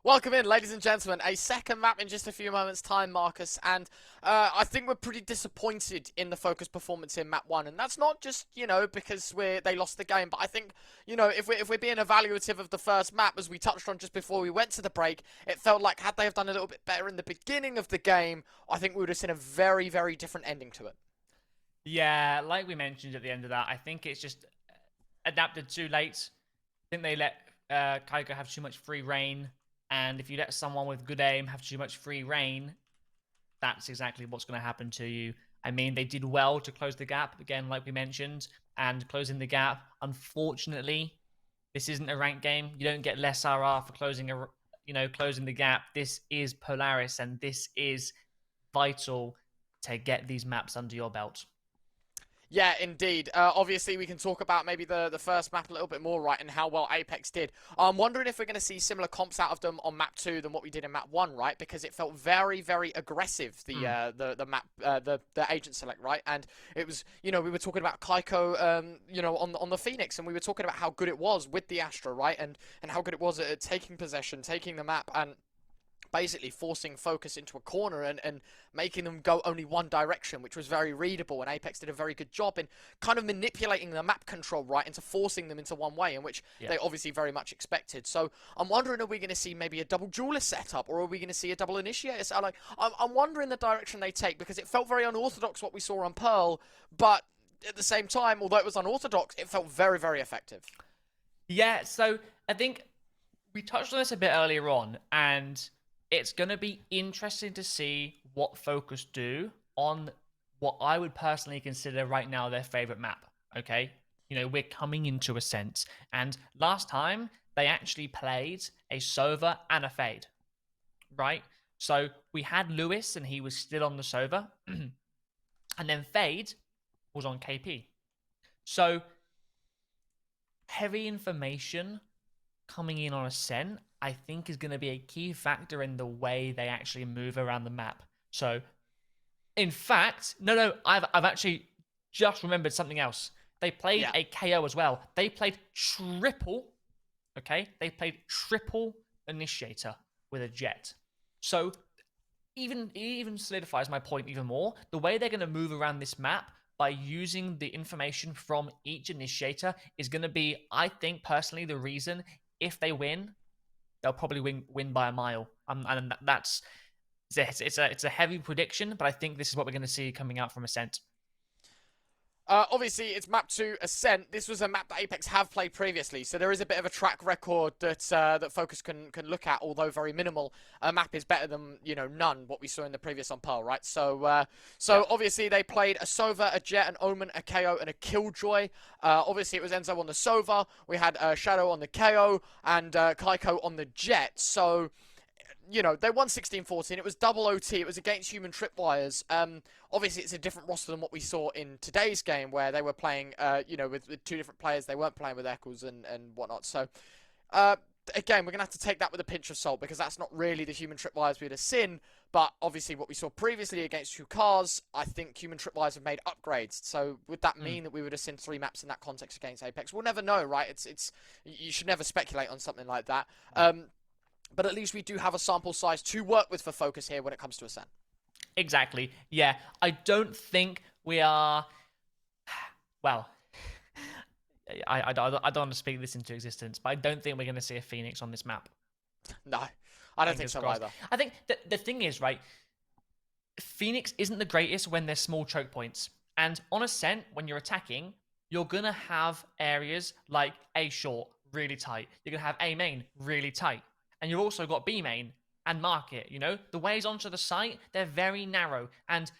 Welcome in, ladies and gentlemen. A second map in just a few moments' time, Marcus. And I think we're pretty disappointed in the Focus performance in map one. And that's not just, because they lost the game. But I think, if we're being evaluative of the first map, as we touched on just before we went to the break, it felt like had they have done a little bit better in the beginning of the game, I think we would have seen a very, very different ending to it. Yeah, like we mentioned at the end of that, I think it's just adapted too late. I think they let KEIKO have too much free reign. And if you let someone with good aim have too much free reign, that's exactly what's going to happen to you. I mean, they did well to close the gap, again, like we mentioned, and closing the gap. Unfortunately, this isn't a ranked game. You don't get less RR for closing the gap. This is Polaris, and this is vital to get these maps under your belt. Yeah, indeed. Obviously, we can talk about maybe the first map a little bit more, right, and how well APEKS did. I'm wondering if we're going to see similar comps out of them on map 2 than what we did in map 1, right? Because it felt very, very aggressive, the map, the agent select, right? And it was, we were talking about KEIKO, on the Phoenix, and we were talking about how good it was with the Astra, right? And how good it was at taking possession, taking the map, and basically forcing FOKUS into a corner and making them go only one direction, which was very readable, and APEKS did a very good job in kind of manipulating the map control, right, into forcing them into one way, in which they obviously very much expected. So I'm wondering, are we going to see maybe a double duelist setup, or are we going to see a double initiator? So I'm wondering the direction they take, because it felt very unorthodox what we saw on Pearl, but at the same time, although it was unorthodox, it felt very, very effective. Yeah, so I think we touched on this a bit earlier on, and it's going to be interesting to see what FOKUS do on what I would personally consider right now their favorite map, okay? We're coming into Ascent, and last time they actually played a Sova and a Fade, right? So we had Lewis, and he was still on the Sova, and then Fade was on KP. So heavy information coming in on Ascent, I think, is going to be a key factor in the way they actually move around the map. So, in fact, no, I've actually just remembered something else. They played a KO as well. They played triple, okay? They played triple initiator with a JETT. So, it even solidifies my point even more. The way they're going to move around this map by using the information from each initiator is going to be, I think, personally, the reason if they win, they'll probably win by a mile. And that's it's a heavy prediction, but I think this is what we're going to see coming out from Ascent. Obviously, it's map 2 Ascent. This was a map that APEKS have played previously, so there is a bit of a track record that that FOKUS can look at, although very minimal. A map is better than none. What we saw in the previous on Pearl, right? So obviously they played a Sova, a JETT, an Omen, a KO, and a Killjoy. Obviously it was Enzo on the Sova. We had Shadow on the KO and KEIKO on the JETT. So they won 16-14. It was double OT. It was against human tripwires. Obviously, it's a different roster than what we saw in today's game, where they were playing, with two different players. They weren't playing with Eccles and whatnot. So, again, we're going to have to take that with a pinch of salt, because that's not really the human tripwires we would have seen. But obviously, what we saw previously against KEIKO'S, I think human tripwires have made upgrades. So, would that mean that we would have seen 3 maps in that context against APEKS? We'll never know, right? It's you should never speculate on something like that. But at least we do have a sample size to work with for FOKUS here when it comes to Ascent. Exactly. Yeah, I don't think we are. Well, I don't want to speak this into existence, but I don't think we're going to see a Phoenix on this map. No, I don't think so either. I think the thing is, right, Phoenix isn't the greatest when there's small choke points. And on Ascent, when you're attacking, you're going to have areas like A short, really tight. You're going to have A main, really tight. And you've also got B main and market, The ways onto the site, they're very narrow. And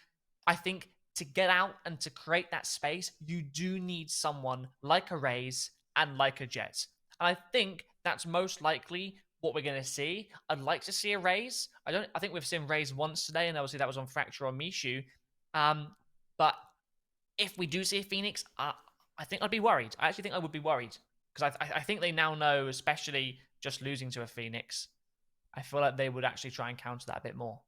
I think to get out and to create that space, you do need someone like a Raze and like a JETT. And I think that's most likely what we're going to see. I'd like to see a Raze. I think we've seen Raze once today, and obviously that was on Fracture on Mishu. But if we do see a Phoenix, I think I'd be worried. I actually think I would be worried. Because I think they now know, especially just losing to a Phoenix, I feel like they would actually try and counter that a bit more.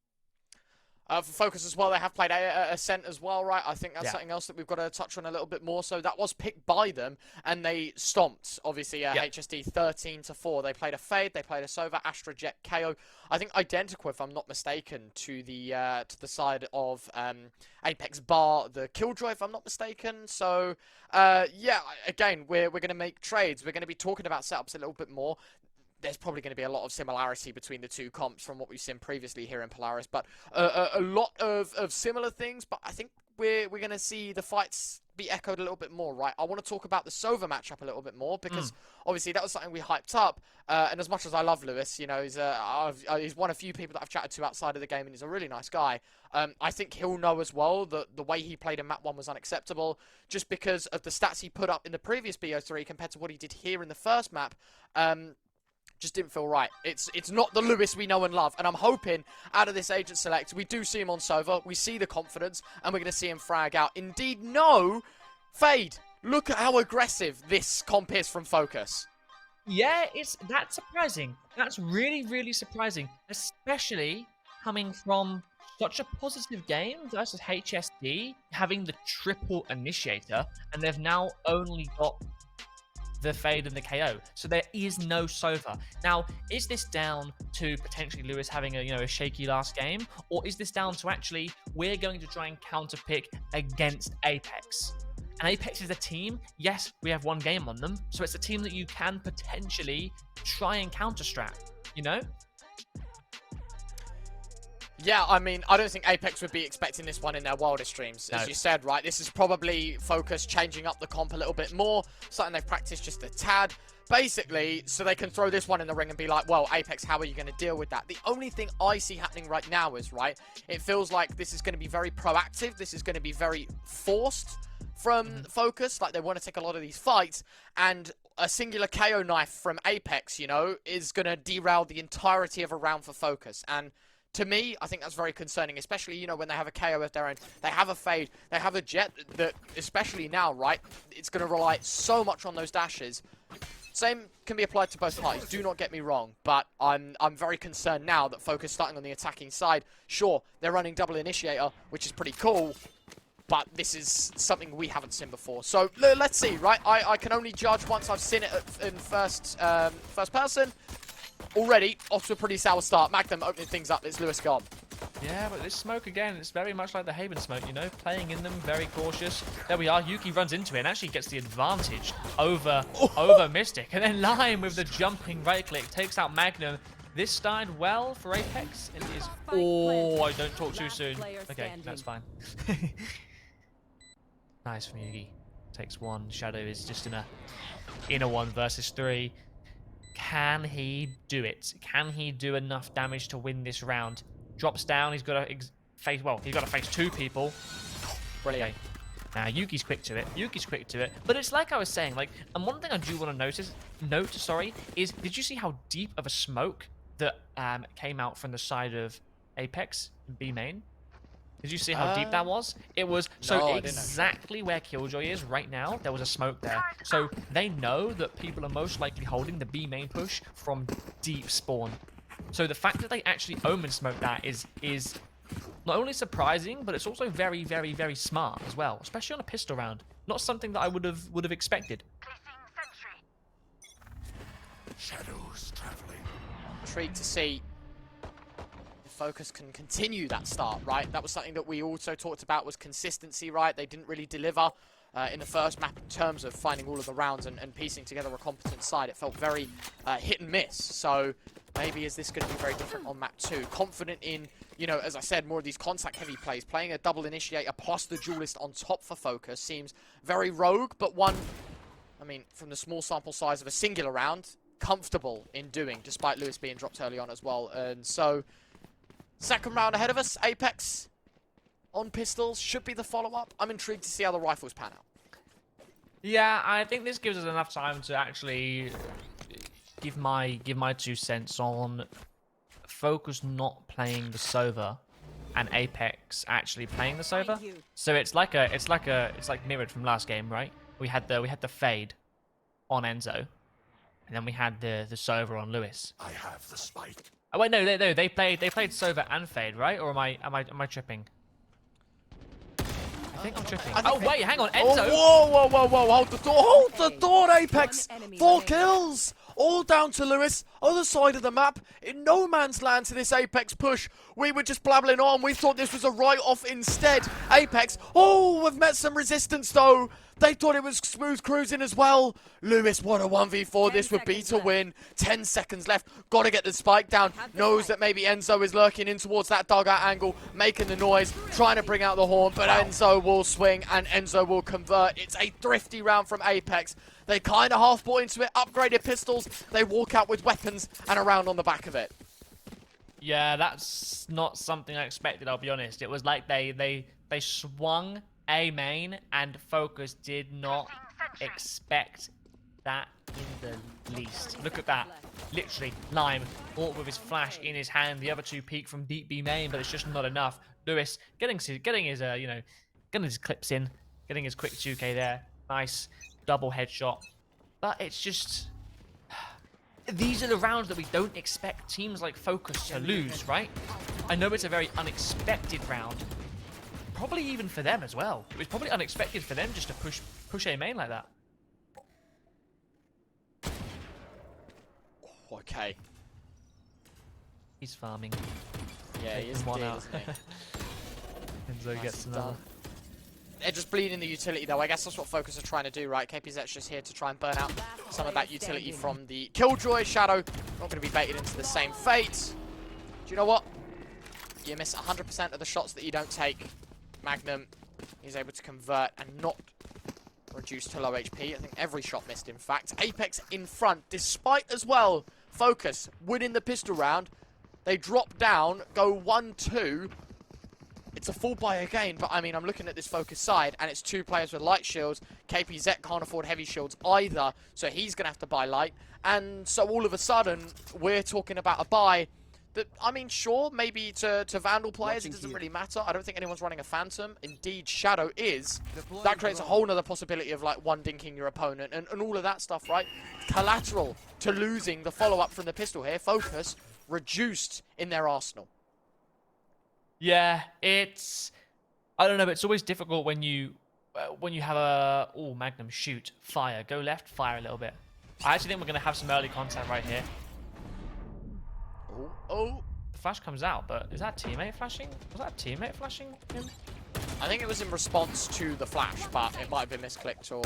For Focus as well, they have played Ascent as well, right? I think that's Yeah. something else that we've got to touch on a little bit more. So that was picked by them, and they stomped, obviously, Yep. HSD 13-4. They played a Fade, they played a Sova, Astra, Jett, KO. I think identical, if I'm not mistaken, to the side of APEKS bar the Killjoy, if I'm not mistaken. So, yeah, again, we're going to make trades. We're going to be talking about setups a little bit more. There's probably going to be a lot of similarity between the two comps from what we've seen previously here in Polaris, but a lot of similar things. But I think we're going to see the fights be echoed a little bit more, right? I want to talk about the Sova matchup a little bit more because obviously that was something we hyped up. And as much as I love Lewis, you know, he's one of few people that I've chatted to outside of the game, and he's a really nice guy. I think he'll know as well that the way he played in map 1 was unacceptable, just because of the stats he put up in the previous BO3 compared to what he did here in the first map. Just didn't feel right. It's not the Lewis we know and love, and I'm hoping out of this agent select we do see him on Sova, we see the confidence, and we're going to see him frag out. Indeed, no, Fade. Look at how aggressive this comp is from Focus. Yeah, that's surprising. That's really, really surprising, especially coming from such a positive game versus HSD, having the triple initiator, and they've now only got the Fade and the KO. So there is no Sova. Now, is this down to potentially Lewis having a shaky last game? Or is this down to actually we're going to try and counterpick against APEKS? And APEKS is a team, yes, we have one game on them, so it's a team that you can potentially try and counter-strat, you know? Yeah, I mean, I don't think APEKS would be expecting this one in their wildest dreams. As you said, right, this is probably Focus changing up the comp a little bit more, something they've practiced just a tad, basically, so they can throw this one in the ring and be like, well, APEKS, how are you going to deal with that? The only thing I see happening right now is, right, it feels like this is going to be very proactive, this is going to be very forced from Focus, like they want to take a lot of these fights, and a singular KO knife from APEKS, you know, is going to derail the entirety of a round for Focus, and to me, I think that's very concerning, especially, you know, when they have a KO of their own, they have a Fade, they have a Jett that, especially now, right, it's going to rely so much on those dashes. Same can be applied to both parties, do not get me wrong, but I'm very concerned now that Focus starting on the attacking side. Sure, they're running double initiator, which is pretty cool, but this is something we haven't seen before. So, let's see, right, I can only judge once I've seen it in first person. Already off to a pretty sour start. Magnum opening things up. It's Lewis gone. Yeah, but this smoke again, it's very much like the Haven smoke, you know, playing in them, very cautious. There we are. Yuki runs into it and actually gets the advantage over Mystic. And then Lime with the jumping right click takes out Magnum. This started well for APEKS. It is. Oh, I don't talk too soon. Okay, that's fine. Nice from Yuki. Takes one. Shadow is just in a 1 versus 3. Can he do it? Can he do enough damage to win this round? Drops down. He's got to face. Well, he's got to face 2 people. Brilliant. Okay. Now Yuki's quick to it. But it's like I was saying. Like, and one thing I do want to note, is did you see how deep of a smoke that came out from the side of APEKS in B main? Did you see how deep that was? It was exactly where Killjoy is right now. There was a smoke there. So they know that people are most likely holding the B main push from deep spawn. So the fact that they actually omen smoke that is not only surprising, but it's also very, very, very smart as well, especially on a pistol round. Not something that I would have expected. Shadows traveling. Intrigued to see Focus can continue that start, right? That was something that we also talked about, was consistency, right? They didn't really deliver in the first map in terms of finding all of the rounds and piecing together a competent side. It felt very hit and miss. So maybe is this going to be very different on map 2? Confident in, you know, as I said, more of these contact heavy plays. Playing a double initiator plus the duelist on top for Focus seems very rogue, but one, I mean, from the small sample size of a singular round, comfortable in doing, despite Lewis being dropped early on as well. And so second round ahead of us. APEKS on pistols should be the follow-up. I'm intrigued to see how the rifles pan out. Yeah, I think this gives us enough time to actually give my 2 cents on Focus not playing the Sova and APEKS actually playing the Sova. So it's like mirrored from last game, right? We had the Fade on Enzo. and then we had the Sova on Lewis. I have the spike. Oh wait, no, they played Sova and Fade, right? Or am I tripping? I think I'm tripping. Oh wait, hang on, Enzo. Oh, whoa! Hold the door, APEKS. 4 kills, all down to Lewis. Other side of the map, in no man's land to this APEKS push. We were just blabbling on. We thought this was a write-off instead. APEKS. Oh, we've met some resistance though. They thought it was smooth cruising as well. Lewis, what a 1v4 this would be to win. 10 seconds left. Got to get the spike down. Knows that maybe Enzo is lurking in towards that dugout angle, making the noise, trying to bring out the horn, but Enzo will swing and Enzo will convert. It's a thrifty round from APEKS. They kind of half bought into it, upgraded pistols. They walk out with weapons and a round on the back of it. Yeah, that's not something I expected, I'll be honest. It was like they swung A main, and FOKUS did not expect that in the least. Look at that. Literally, Lime fought with his flash in his hand. The other two peek from deep B main, but it's just not enough. Lewis getting his getting his clips in, getting his quick 2K there. Nice double headshot. But it's just, these are the rounds that we don't expect teams like FOKUS to lose, right? I know it's a very unexpected round. Probably even for them as well. It was probably unexpected for them just to push A main like that. Okay. He's farming. Yeah, he is one indeed, out. isn't he? Enzo gets another. They're just bleeding the utility though. I guess that's what FOKUS are trying to do, right? KPZ's just here to try and burn out some of that utility from the Killjoy. Shadow not going to be baited into the same fate. Do you know what? You miss 100% of the shots that you don't take. Magnum is able to convert and not reduce to low HP. I think every shot missed, in fact. APEKS in front, despite as well FOKUS winning the pistol round. They drop down, go 1-2. It's a full buy again, but I mean, I'm looking at this FOKUS side, and it's 2 players with light shields. KPZ can't afford heavy shields either, so he's going to have to buy light. And so all of a sudden, we're talking about a buy that, I mean, sure, maybe to Vandal players, it doesn't really matter. I don't think anyone's running a Phantom. Indeed, Shadow is. That creates a whole nother possibility of, like, one-dinking your opponent and all of that stuff, right? Collateral to losing the follow-up from the pistol here. FOKUS reduced in their arsenal. Yeah, it's, I don't know, but it's always difficult when you have a, oh, Magnum, shoot, fire, go left, fire a little bit. I actually think we're going to have some early contact right here. Oh. The flash comes out, but is that teammate flashing? Was that teammate flashing him? I think it was in response to the flash, but it might have been misclicked or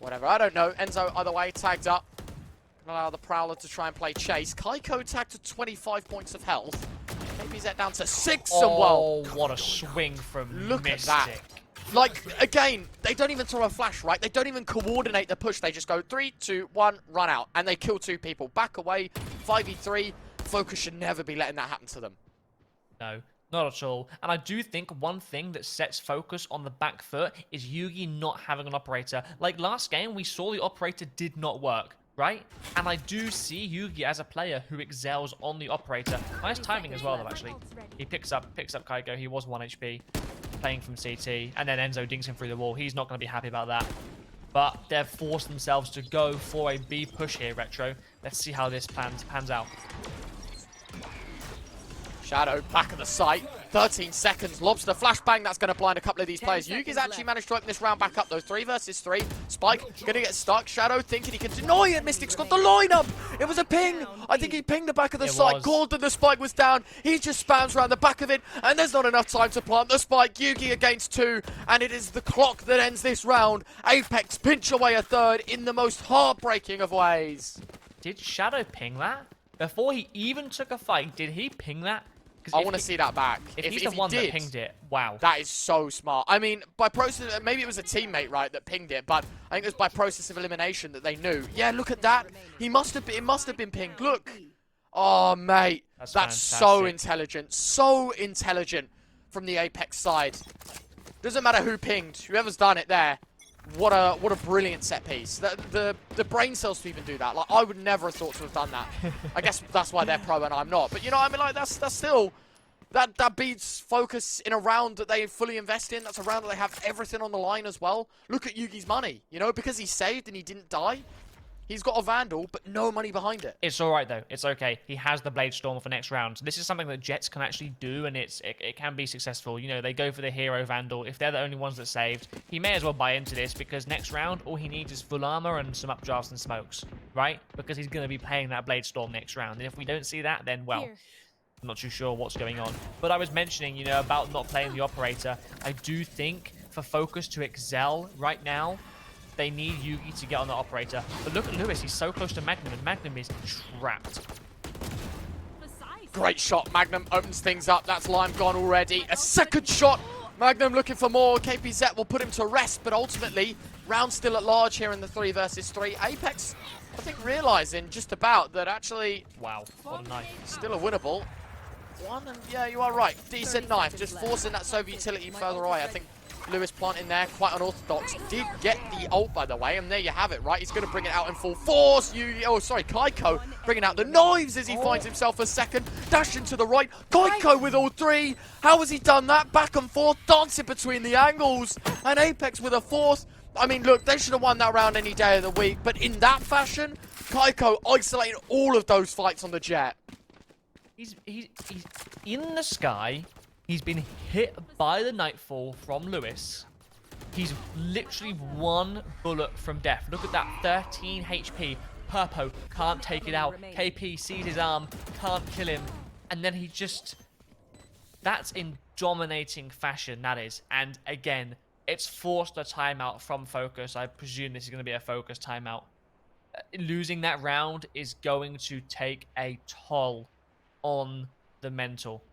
whatever. I don't know. Enzo, either way, tagged up. Allow the Prowler to try and play chase. KEIKO tagged to 25 points of health. KPZ down to 6 and well. Oh, what a swing from Look Mystic. at that. Like, again, they don't even throw a flash, right? They don't even coordinate the push. They just go 3, 2, 1, run out. And they kill 2 people. Back away, 5v3. FOKUS should never be letting that happen to them. No, not at all. And I do think one thing that sets FOKUS on the back foot is Yugi not having an operator. Like last game, we saw the operator did not work, right? And I do see Yugi as a player who excels on the operator. Nice timing as well, though, actually. He picks up KEIKO. He was 1 HP. Playing from CT, and then Enzo dinks him through the wall. He's not going to be happy about that. But they've forced themselves to go for a B push here, Retro. Let's see how this pans out. Shadow back at the site. 13 seconds. Lobster flashbang. That's going to blind a couple of these players. Yugi's actually managed to open this round back up, though. 3 versus 3. Spike going to get stuck. Shadow thinking he can deny it. Mystic's got the lineup. It was a ping. I think he pinged the back of the site. Called that the spike was down. He just spams around the back of it, and there's not enough time to plant the spike. Yugi against 2, and it is the clock that ends this round. APEKS pinch away a 3rd in the most heartbreaking of ways. Did Shadow ping that? Before he even took a fight, did he ping that? I want to see that back. If he's the one that pinged it, wow. That is so smart. I mean, by process, maybe it was a teammate, right, that pinged it, but I think it was by process of elimination that they knew. Yeah, look at that. It must have been pinged. Look. Oh, mate. That's so intelligent. So intelligent from the APEKS side. Doesn't matter who pinged. Whoever's done it there. What a brilliant set piece. The brain cells to even do that. Like, I would never have thought to have done that. I guess that's why they're pro and I'm not. But you know what I mean? Like, that's still, that beats FOKUS in a round that they fully invest in. That's a round that they have everything on the line as well. Look at Yugi's money, you know, because he saved and he didn't die. He's got a Vandal, but no money behind it. It's all right, though. It's okay. He has the Blade Storm for next round. So this is something that Jets can actually do, and it can be successful. You know, they go for the Hero Vandal. If they're the only ones that saved, he may as well buy into this, because next round, all he needs is full armor and some updrafts and smokes, right? Because he's going to be playing that Blade Storm next round. And if we don't see that, then, well, I'm not too sure what's going on. But I was mentioning, you know, about not playing the Operator. I do think for FOKUS to excel right now, they need Yugi to get on the Operator. But look at Lewis, he's so close to Magnum, and Magnum is trapped. Great shot. Magnum opens things up. That's Lime gone already. A second shot. Magnum looking for more. KPZ will put him to rest, but ultimately, round still at large here in the 3 versus 3. APEKS, I think, realizing just about that actually... Wow, what a knife. Still a winnable. One, and yeah, you are right. Decent knife. Just forcing that Soviet utility further away. I think Lewis planting there, quite unorthodox. Did get the ult, by the way, and there you have it, right? He's going to bring it out in full force. KEIKO bringing out the knives as he finds himself a second. Dashing to the right. KEIKO with all 3. How has he done that? Back and forth, dancing between the angles. And APEKS with a 4th. I mean, look, they should have won that round any day of the week. But in that fashion, KEIKO isolated all of those fights on the Jet. He's in the sky. He's been hit by the Nightfall from Lewis. He's literally 1 bullet from death. Look at that, 13 HP. Purpo can't take it out. KP sees his arm, can't kill him. And then he just... That's in dominating fashion, that is. And again, it's forced a timeout from FOKUS. I presume this is going to be a FOKUS timeout. Losing that round is going to take a toll on the mental.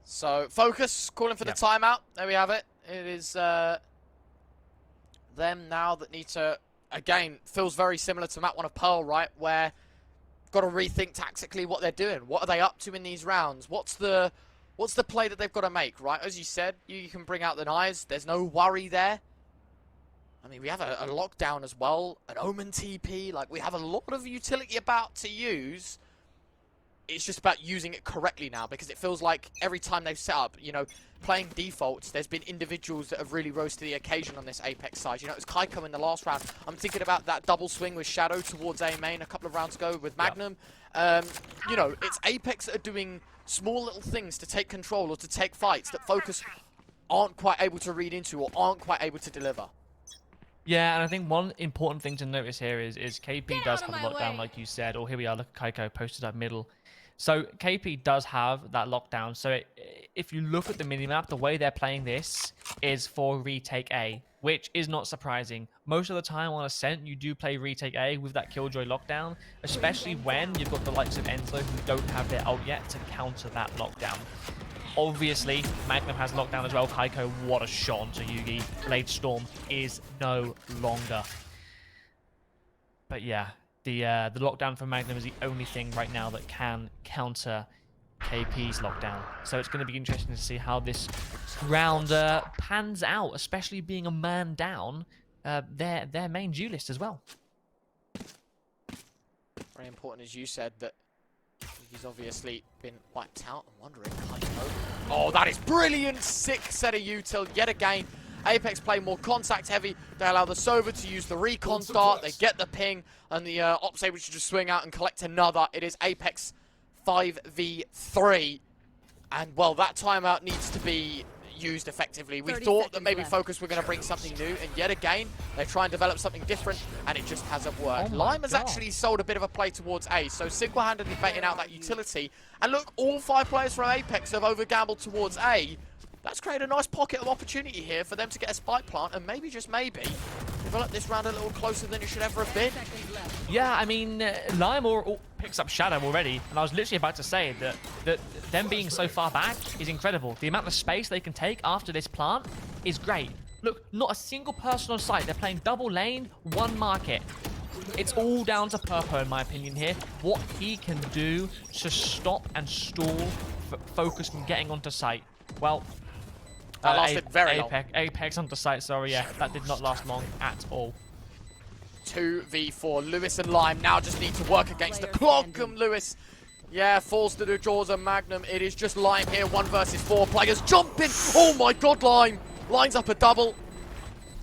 So, FOKUS calling for the timeout. There we have it. It is them now that need to, again, feels very similar to map 1 of Pearl, right? Where got to rethink tactically what they're doing. What are they up to in these rounds? What's the play that they've got to make, right? As you said, you can bring out the knives. There's no worry there. I mean, we have a lockdown as well, an Omen TP. Like, we have a lot of utility about to use. It's just about using it correctly now, because it feels like every time they've set up, you know, playing defaults, there's been individuals that have really rose to the occasion on this APEKS side. You know, it was KEIKO in the last round. I'm thinking about that double swing with Shadow towards A main a couple of rounds ago with Magnum. You know, it's APEKS that are doing small little things to take control or to take fights that FOKUS aren't quite able to read into or aren't quite able to deliver. Yeah, and I think one important thing to notice here is KP does have a lockdown, like you said. Or here we are, look at KEIKO posted up middle. So KP does have that lockdown. So if you look at the minimap, the way they're playing this is for retake A, which is not surprising. Most of the time on Ascent, you do play retake A with that Killjoy lockdown, especially when you've got the likes of Enzo who don't have their ult yet to counter that lockdown. Obviously, Magnum has lockdown as well. KEIKO, what a shot onto Yugi. Blade Storm is no longer. But yeah, the lockdown from Magnum is the only thing right now that can counter KP's lockdown. So it's going to be interesting to see how this round pans out, especially being a man down their main duelist as well. Very important, as you said, that he's obviously been wiped out. I'm wondering, KEIKO. Oh, that is brilliant! Sick set of util yet again. APEKS play more contact heavy. They allow the Sova to use the recon start. They get the ping, and the Ops able to just swing out and collect another. It is APEKS 5v3. And, well, that timeout needs to be used effectively. We thought that maybe FOKUS were going to bring something new, and yet again, they try and develop something different, and it just hasn't worked. Lime has actually sold a bit of a play towards A, so single-handedly baiting out that utility. And look, all 5 players from APEKS have over-gambled towards A. That's created a nice pocket of opportunity here for them to get a spike plant and maybe, just maybe, develop this round a little closer than it should ever have been. Yeah, I mean, Lime picks up Shadow already, and I was literally about to say that them being so far back is incredible. The amount of space they can take after this plant is great. Look, not a single person on site. They're playing double lane, 1 market. It's all down to Purpo, in my opinion, here. What he can do to stop and stall FOKUS from getting onto site. Well, that lasted very long. APEKS onto site, sorry, yeah. That did not last long at all. 2v4. Lewis and Lime now just need to work against the clock. And Lewis, yeah, falls to the jaws of Magnum. It is just Lime here, 1 versus 4 players jumping. Oh my god, Lime. lines up a double.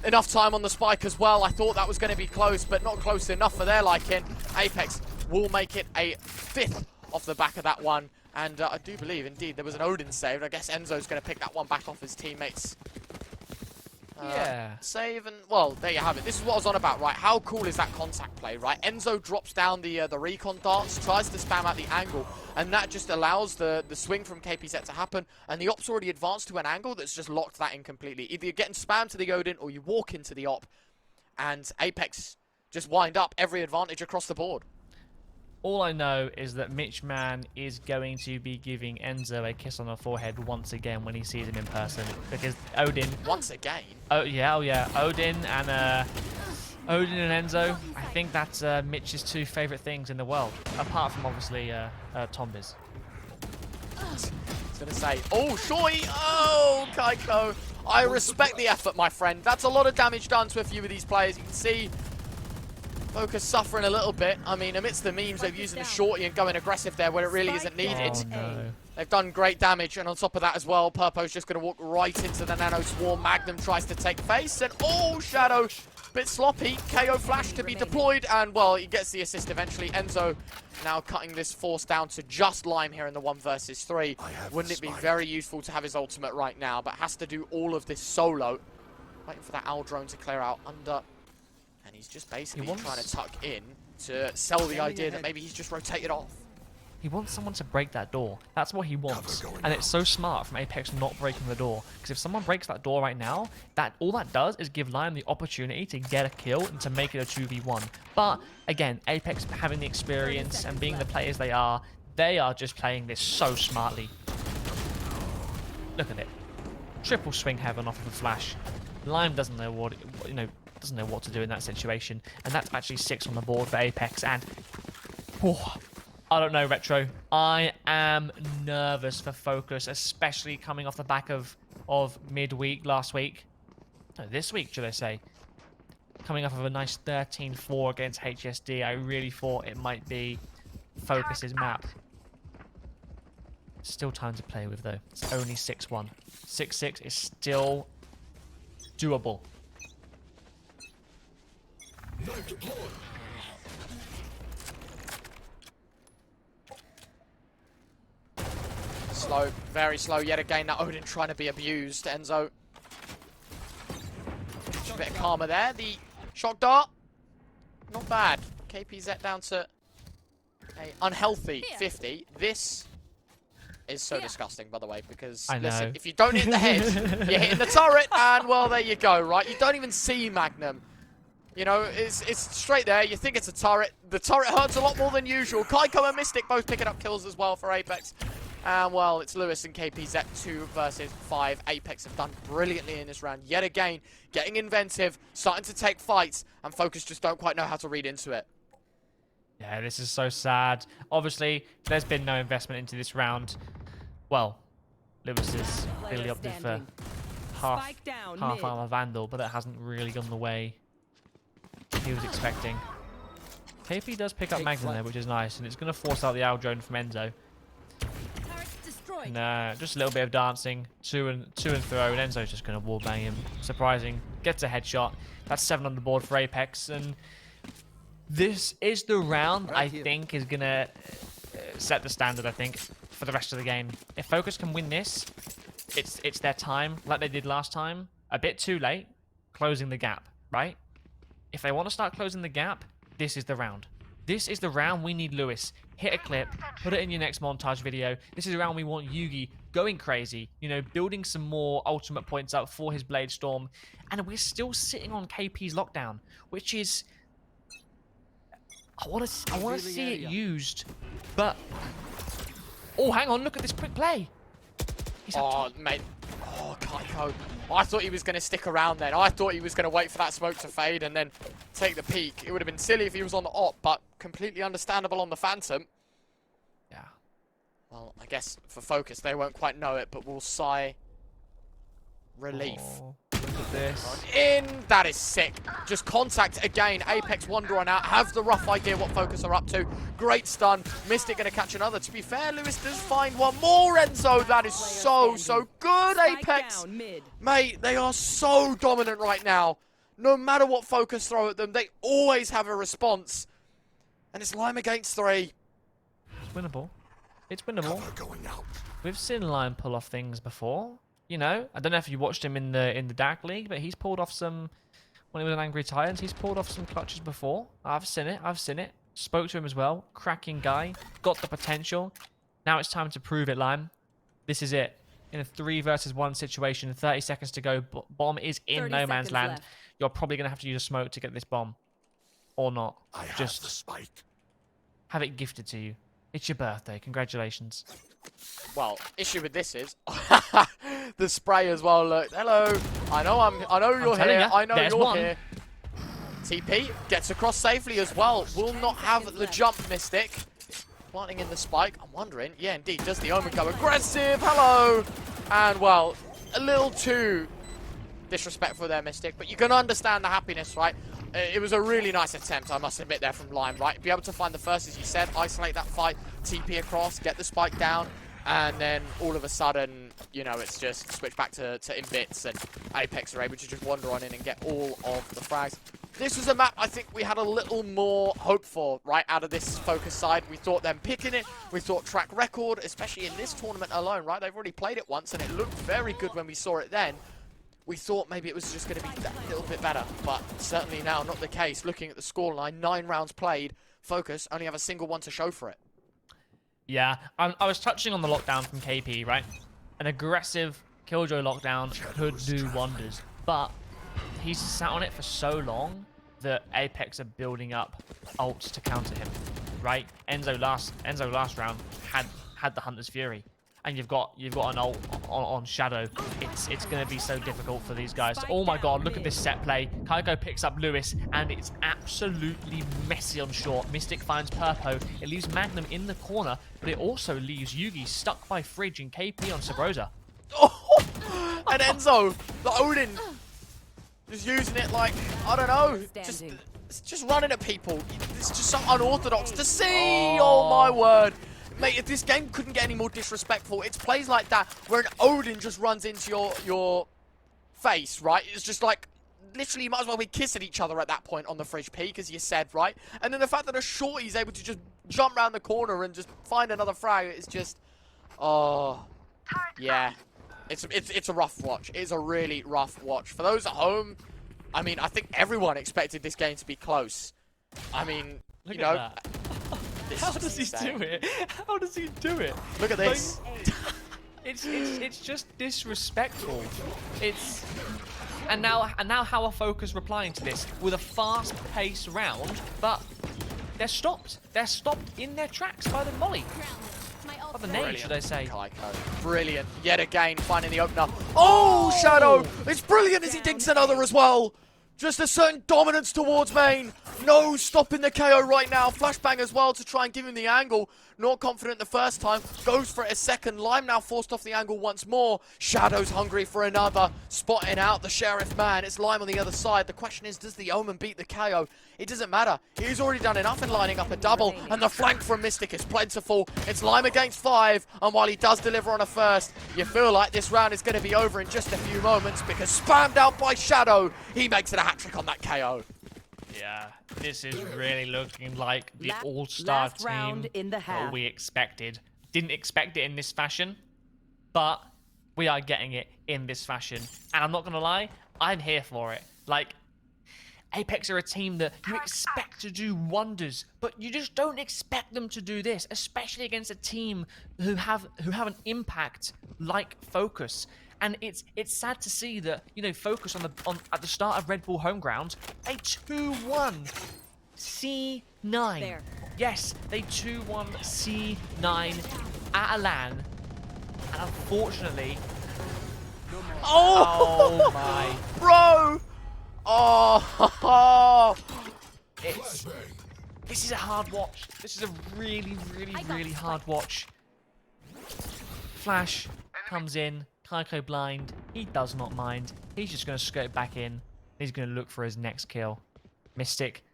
Enough time on the spike as well. I thought that was going to be close, but not close enough for their liking. APEKS will make it a 5th off the back of that one. And I do believe, indeed, there was an Odin save. I guess Enzo's going to pick that one back off his teammates. Yeah. Save and, well, there you have it. This is what I was on about, right? How cool is that contact play, right? Enzo drops down the recon darts, tries to spam out the angle, and that just allows the swing from KPZ to happen, and the op's already advanced to an angle that's just locked that in completely. Either you're getting spammed to the Odin, or you walk into the op, and APEKS just wind up every advantage across the board. All I know is that Mitchman is going to be giving Enzo a kiss on the forehead once again when he sees him in person. Because Odin... Once again? Oh, yeah. Odin and Enzo, I think that's Mitch's 2 favourite things in the world. Apart from, obviously, Tombiz. I was going to say, oh, Shoy! Oh, Keiko! I respect the effort, my friend. That's a lot of damage done to a few of these players. You can see FOKUS suffering a little bit. I mean, amidst the memes, they're using the shorty and going aggressive there where it really isn't needed. Oh, no. They've done great damage, and on top of that as well, Purpo's just going to walk right into the Nano Swarm. Magnum tries to take face, and oh, Shadow, bit sloppy. KO flash to be deployed, and well, he gets the assist eventually. Enzo now cutting this force down to just Lime here in the 1 versus 3. Wouldn't it be very useful to have his ultimate right now, but has to do all of this solo. Waiting for that owl drone to clear out under. And he's just basically trying to tuck in to sell the idea that maybe he's just rotated off. He wants someone to break that door. That's what he wants. And it's so smart from APEKS not breaking the door. Because if someone breaks that door right now, all that does is give Lime the opportunity to get a kill and to make it a 2v1. But, again, APEKS having the experience and being the players they are just playing this so smartly. Look at it. Triple swing heaven off of a flash. Lime doesn't know what, doesn't know what to do in that situation. And that's actually 6 on the board for APEKS. And, I don't know, Retro. I am nervous for FOKUS, especially coming off the back of midweek last week. No, this week, should I say. Coming off of a nice 13-4 against HSD, I really thought it might be FOKUS's map. Still time to play with, though. It's only 6-1. 6-6 is still doable. Slow, very slow yet again. That Odin trying to be abused. Enzo. Just a bit of karma there. The shock dart. Not bad. KPZ down to a unhealthy 50. This is so disgusting, by the way, because listen, if you don't hit the head, you're hitting the turret, and well, there you go, right? You don't even see Magnum. You know, it's straight there. You think it's a turret. The turret hurts a lot more than usual. Keiko and Mystic both picking up kills as well for APEKS. And, well, it's Lewis and KPZ 2 versus 5. APEKS have done brilliantly in this round. Yet again, getting inventive, starting to take fights, and FOKUS just don't quite know how to read into it. Yeah, this is so sad. Obviously, there's been no investment into this round. Well, Lewis is really up there for half armor Vandal, but it hasn't really gone the way he was expecting. KP does pick up Magnum there, which is nice, and it's going to force out the owl drone from Enzo. Nah, just a little bit of dancing, to and throw, and Enzo's just going to wallbang him. Surprising. Gets a headshot. That's 7 on the board for APEKS, and this is the round I think is going to set the standard, I think, for the rest of the game. If FOKUS can win this, it's their time, like they did last time. A bit too late, closing the gap, right? If they want to start closing the gap, this is the round. This is the round we need Lewis. Hit a clip, put it in your next montage video. This is the round we want Yugi going crazy, you know, building some more ultimate points up for his Blade Storm. And we're still sitting on KP's lockdown, which is... I want to see it used, but... Oh, hang on, look at this quick play. Oh, mate. Oh, Keiko. I thought he was going to stick around then. I thought he was going to wait for that smoke to fade and then take the peek. It would have been silly if he was on the op, but completely understandable on the Phantom. Yeah. Well, I guess for FOKUS, they won't quite know it, but we'll sigh relief. Look at this. In. That is sick. Just contact again. APEKS wander on out. Have the rough idea what FOKUS are up to. Great stun. Mystic going to catch another. To be fair, Lewis does find one more. Enzo. That is so good, APEKS. Mate, they are so dominant right now. No matter what FOKUS throw at them, they always have a response. And it's Lime against 3. It's winnable. It's winnable. Cover going out. We've seen Lime pull off things before. You know, I don't know if you watched him in the Dark League, but he's pulled off some, when he was an Angry Titans, he's pulled off some clutches before. I've seen it. Spoke to him as well. Cracking guy. Got the potential. Now it's time to prove it, Lime. This is it. In a 3 versus 1 situation, 30 seconds to go. Bomb is in no man's land. Left. You're probably going to have to use a smoke to get this bomb. Or not. I have Just the spike. have it gifted to you. It's your birthday. Congratulations. Well, issue with this is the spray as well. Look, hello. I know you're telling here. ya, I know there's you're one. here. TP gets across safely as well. Will not have the jump, Mystic. Planting in the spike. I'm wondering. Yeah, indeed. Does the Omen go aggressive? Hello. And well, a little too disrespectful there, Mystic. But you can understand the happiness, right? It was a really nice attempt, I must admit, there from Lime, right? Be able to find the first, as you said, isolate that fight, TP across, get the spike down, and then all of a sudden, you know, it's just switch back to in bits, and APEKS are able to just wander on in and get all of the frags. This was a map I think we had a little more hope for, right, out of this FOKUS side. We thought them picking it, we thought track record, especially in this tournament alone, right? They've already played it once, and it looked very good when we saw it then. We thought maybe it was just going to be that little bit better, but certainly now not the case. Looking at the scoreline, 9 rounds played, FOKUS only have a single one to show for it. Yeah, I was touching on the lockdown from KP, right? An aggressive Killjoy lockdown could do wonders, but he's sat on it for so long that APEKS are building up ults to counter him, right? Enzo last round had the Hunter's Fury, and you've got an ult on Shadow. It's going to be so difficult for these guys. Oh my god, look at this set play. KEIKO picks up Lewis, and it's absolutely messy on short. Mystic finds Purpo. It leaves Magnum in the corner, but it also leaves Yugi stuck by Fridge and KP on Sabrosa. Oh, and Enzo, the Odin, just using it like, I don't know, just running at people. It's just so unorthodox to see. Oh my word. Mate, if this game couldn't get any more disrespectful, it's plays like that where an Odin just runs into your face, right? It's just like, literally, you might as well be kissing each other at that point on the Fridge peak, as you said, right? And then the fact that a shorty's able to just jump around the corner and just find another frag, it's just, oh, yeah. It's a rough watch. It's a really rough watch. For those at home, I mean, I think everyone expected this game to be close. I mean, Look you at know... that. This How is does he insane. do it? How does he do it? Look at this. It's just disrespectful. And now how are FOKUS replying to this with a fast-paced round? But they're stopped. They're stopped in their tracks by the molly. By the nade, should I say? KEIKO. Brilliant. Yet again, finding the opener. Oh, Shadow! It's brilliant as he dinks another as well. Just a certain dominance towards main. No stopping the KO right now. Flashbang as well to try and give him the angle. Not confident the first time. Goes for it a second. Lime now forced off the angle once more. Shadow's hungry for another. Spotting out the Sheriff man. It's Lime on the other side. The question is, does the Omen beat the KO? It doesn't matter. He's already done enough in lining up a double. And the flank from Mystic is plentiful. It's Lime against 5. And while he does deliver on a first, you feel like this round is going to be over in just a few moments. Because spammed out by Shadow, he makes it a hat-trick on that KO. Yeah, this is really looking like the all-star last round team in the half. that we expected. Didn't expect it in this fashion, but we are getting it in this fashion. And I'm not going to lie, I'm here for it. Like, APEKS are a team that you expect to do wonders, but you just don't expect them to do this, especially against a team who have an impact like FOKUS. And it's sad to see that, you know, FOKUS at the start of Red Bull home ground, they 2-1 C9. There. Yes, they 2-1 C9 at a LAN, and unfortunately, oh my, Bro! Oh! this is a hard watch. This is a really hard watch. Flash comes in. KEIKO blind. He does not mind. He's just going to skirt back in. He's going to look for his next kill. Mystic.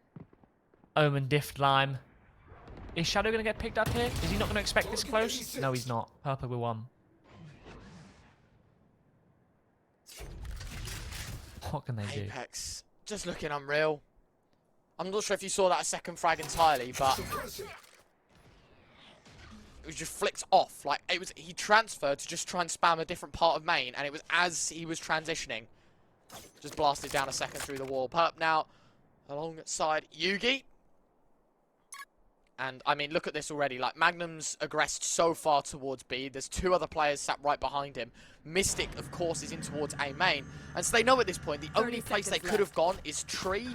Omen Diff Lime. Is Shadow going to get picked up here? Is he not going to expect this close? No, he's not. Purple will won. What can they do? APEKS, just looking unreal. I'm not sure if you saw that second frag entirely, but it was just flicked off. Like, he transferred to just try and spam a different part of main, and it was as he was transitioning. Just blasted down a second through the wall. Perp now alongside Yugi. And, I mean, look at this already. Like, Magnum's aggressed so far towards B. There's 2 other players sat right behind him. Mystic, of course, is in towards A main. And so they know at this point the only place they could have gone is tree.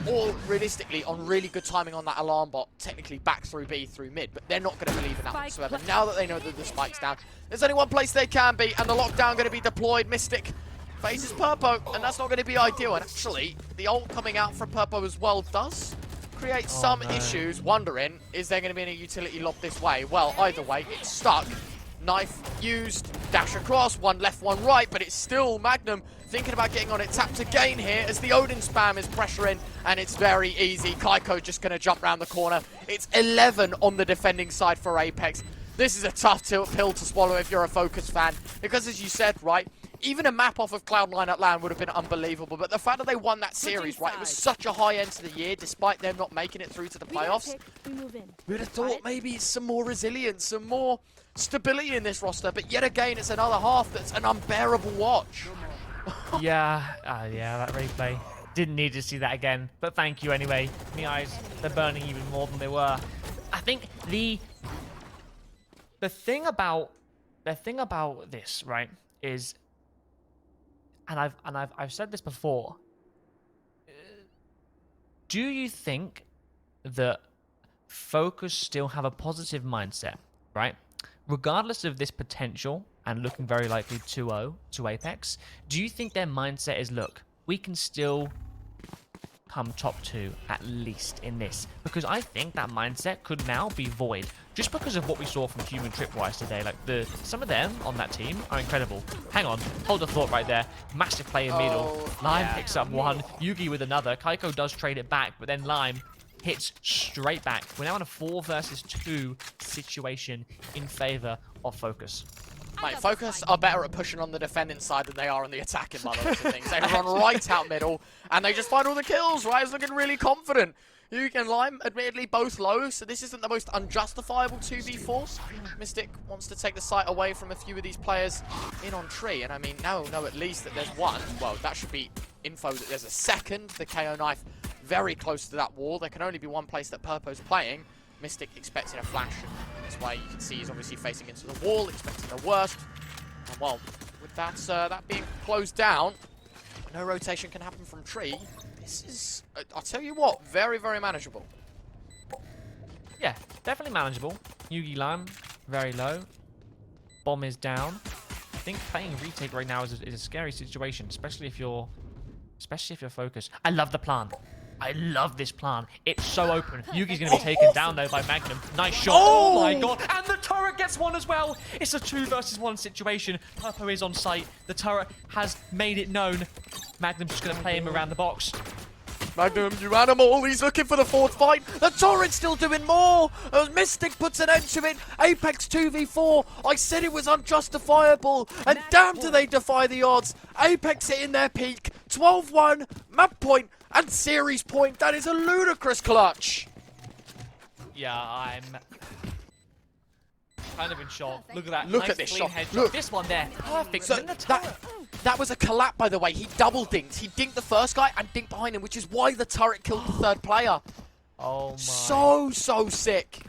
Or, realistically, on really good timing on that alarm bot, technically back through B, through mid. But they're not going to believe in that whatsoever. Now that they know that the spike's down, there's only one place they can be. And the lockdown going to be deployed. Mystic faces Purpo. And that's not going to be ideal. And actually, the ult coming out from Purpo as well does create some issues, wondering, is there going to be any utility lob this way? Well, either way, it's stuck. Knife used, dash across, one left, one right, but it's still Magnum thinking about getting on it. Tap to gain here as the Odin spam is pressuring, and it's very easy. KEIKO just going to jump around the corner. It's 11 on the defending side for APEKS. This is a tough pill to swallow if you're a FOKUS fan, because as you said, right, even a map off of Cloud9 at LAN would have been unbelievable, but the fact that they won that series, right, it was such a high end to the year, despite them not making it through to the playoffs. We would have thought maybe some more resilience, some more stability in this roster, but yet again, it's another half that's an unbearable watch. Yeah, that replay. Didn't need to see that again, but thank you anyway. My eyes, they're burning even more than they were. I think the thing about this, right, is, and I've said this before. Do you think that FOKUS still have a positive mindset, right? Regardless of this potential and looking very likely 2-0 to APEKS, do you think their mindset is, look, we can still come top 2 at least in this? Because I think that mindset could now be void just because of what we saw from Human Tripwise today. Like, some of them on that team are incredible. Hang on, hold the thought right there. Massive play in middle. Lime picks up one, Yugi with another. KEIKO does trade it back, but then Lime hits straight back. We're now in a 4 versus 2 situation in favor of FOKUS. Mate, FOKUS are better at pushing on the defending side than they are on the attacking by the looks of things. They run right out middle, and they just find all the kills, right? It's looking really confident. Yugi and Lime, admittedly, both low, so this isn't the most unjustifiable 2v4. Mystic wants to take the sight away from a few of these players in on tree, and I mean, now know at least that there's one. Well, that should be info that there's a second. The KO knife very close to that wall. There can only be one place that Purpo's playing. Mystic expecting a flash. This way you can see he's obviously facing into the wall, expecting the worst. And well, with that being closed down, no rotation can happen from tree. This is, I'll tell you what, very, very manageable. Yeah, definitely manageable. Yugi Lime, very low. Bomb is down. I think playing retake right now is a scary situation, especially if you're FOKUS. I love the plan. I love this plan. It's so open. Yugi's going to be taken down, though, by Magnum. Nice shot. Oh, my God. And the turret gets one as well. It's a 2 versus 1 situation. Purpo is on site. The turret has made it known. Magnum's just going to play him around the box. Magnum, you animal. He's looking for the 4th fight. The turret's still doing more. As Mystic puts an end to it. APEKS 2v4. I said it was unjustifiable. And damn do they defy the odds. APEKS hitting their peak. 12-1. Map point. And series point, that is a ludicrous clutch. Yeah, I'm kind of in shock. Look at that. Look nice at this clean shot. headshot. Look. This one there. Perfect. So that was a collab, by the way. He double dinked. He dinked the first guy and dinked behind him, which is why the turret killed the 3rd player. Oh my. So sick.